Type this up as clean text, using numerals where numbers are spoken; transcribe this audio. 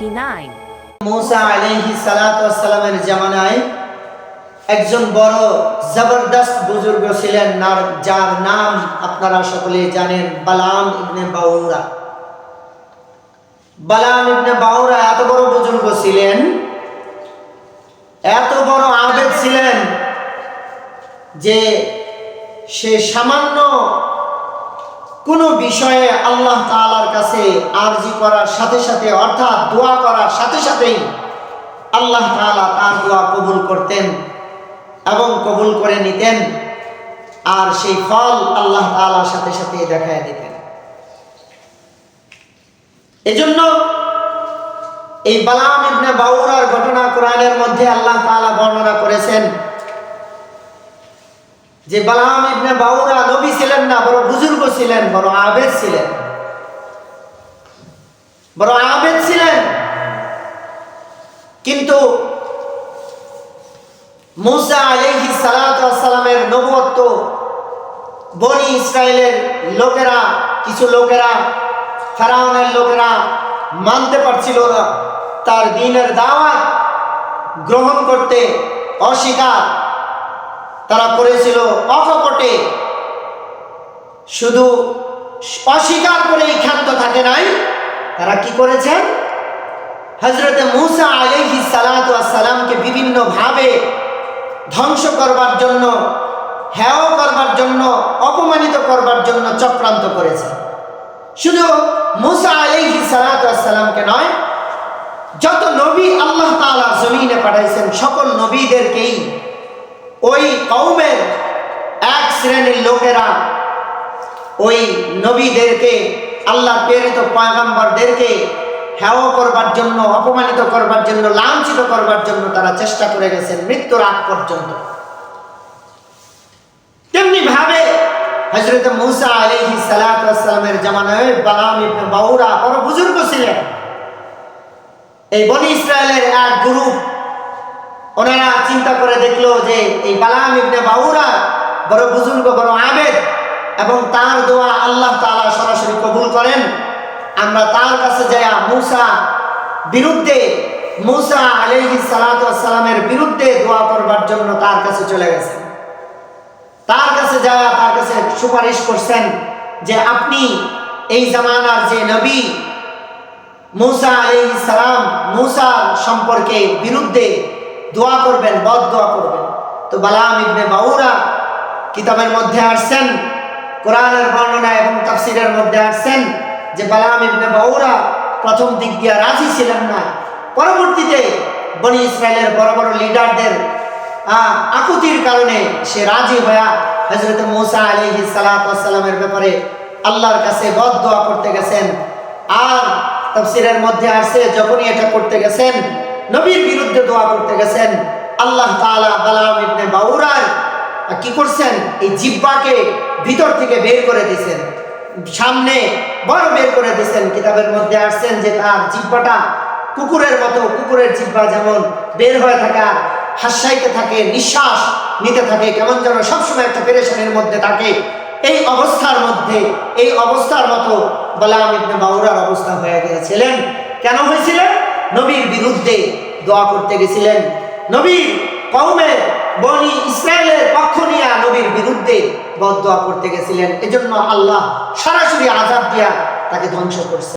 29. মুসা আলাইহিস সালাতু ওয়াস সালামের জামানায় একজন বড় জবরদস্ত বুজুর্গ ছিলেন, যার নাম আপনারা সকলে জানেন, বালাম ইবনে বাউরা। বালাম ইবনে বাউরা এত বড় বুজুর্গ ছিলেন, এত বড় আবেদ ছিলেন যে সে সামান্য কোনো বিষয়ে আল্লাহ তাআলার কাছে আরজি করার সাথে সাথে, অর্থাৎ দোয়া করার সাথে সাথেই আল্লাহ তাআলা তার দোয়া কবুল করতেন এবং কবুল করে নিতেন, আর সেই ফল আল্লাহ তাআলার সাথে সাথে দেখায় দিতেন। এজন্য এই বালাম ইবনে বাউরার ঘটনা কোরআনের মধ্যে আল্লাহ তাআলা বর্ণনা করেছেন যে বালাম ইবনে বাউরা নবী ছিলেন না, বড় বুজুর্গ ছিলেন, বড় আবেদ ছিলেন, বড় আবেদ ছিলেন। কিন্তু মুসা আলাইহিস সালাতু ওয়াস সালামের নবুয়ত বনি ইসরাইলের লোকেরা, কিছু লোকেরা, ফেরাউনের লোকেরা মানতে পারছিল না, তার দ্বীনের দাওয়াত গ্রহণ করতে অস্বীকার তারা করেছিল। অকপটে শুধু অস্বীকার করেই ক্ষান্ত থাকে নাই, তারা কি করেছেন? হযরতে মুসা আলাইহিস সালাতু ওয়াস সালামকে বিভিন্ন ভাবে ধ্বংস করবার জন্য, হেয় করবার জন্য, অপমানিত করবার জন্য চক্রান্ত করেছে। শুধু মুসা আলাইহিস সালাতু ওয়াস সালামকে নয়, যত নবী আল্লাহ তাআলা জমিনে পাঠাইছেন সকল নবীদেরকেই ওই কওমের এক শ্রেণীর লোকেরা ওই নবীদেরকে, আল্লাহ প্রেরিত পয়গম্বরদেরকে হেয় করবার জন্য, অপমানিত করবার জন্য, লাঞ্ছিত করবার জন্য তারা চেষ্টা করে গেছেন মৃত্যুর আগ পর্যন্ত। তেমনি ভাবে হযরত মুসা আলাইহিস সালাতু ওয়াস সালামের জামানায় বালাম ইবনে বাউরা বড় বুজুর্গ ছিলেন। এই বনি ইসরায়েলের এক গ্রুপ, ওনারা চিন্তা করে দেখলো যে এই বালাম ইবনে বাউরা বড় বুজুর্গ, বড় আবেদ, এবং তার দোয়া আল্লাহ তাআলা সরাসরি কবুল করেন। আমরা তার কাছে যাইয়া মুসা আলাইহিস সালাতু ওয়াস সালামের বিরুদ্ধে দোয়া করবার জন্য তার কাছে চলে গেছেন। তার কাছে যাওয়া, তার কাছে সুপারিশ করছেন যে আপনি এই জামানার যে নবী মুসা আলাইহিস সালাম, মুসার সম্পর্কে বিরুদ্ধে দোয়া করবেন, বদদোয়া করবেন। তো বালাম ইবনে বাউরা কিতাবের মধ্যে আসছেন, কোরআনের বর্ণনা এবং তাফসীরের মধ্যে আসছেন যে বালাম ইবনে বাউরা প্রথম দিক দিয়ে রাজি ছিলেন না, পরবর্তীতে বনি ইসরায়েলের বড় বড় লিডারদের আকুতির কারণে সে রাজি হয়ে হযরত মুসা আলাইহিস সালাতু ওয়াস সালামের ব্যাপারে আল্লাহর কাছে বদদোয়া করতে গেছেন। আর তাফসীরের মধ্যে আসছে যখনই এটা করতে গেছেন, নবীর বিরুদ্ধে দোয়া করতে গেছেন, আল্লাহ তাআলা বালাম ইবনে বাউরার কি করছেন? এই জিহ্বাকে ভিতর থেকে বের করে দিয়েছেন, সামনে বড় বের করে দিয়েছেন। কিতাবের মধ্যে আসছেন যে তার জিহ্বাটা কুকুরের মতো, কুকুরের জিহ্বা যেমন বের হয়ে থাকে, হাসসাইতে থাকে, নিঃশ্বাস নিতে থাকে, কেমন যেন সবসময় একটা পেরেশানির মধ্যে থাকে। এই অবস্থার মতো বালাম ইবনে বাউরার অবস্থা হয়ে গিয়েছিলেন। কেন হয়েছিলেন? নবীর বিরুদ্ধে দোয়া করতে গেছিলেন, নবীর কওমের বনি ইসরায়েলের পক্ষ নিয়ে নবীর বিরুদ্ধে বদদোয়া করতে গেছিলেন। এজন্য আল্লাহ সরাসরি আযাব দিয়া তাকে ধ্বংস করছে।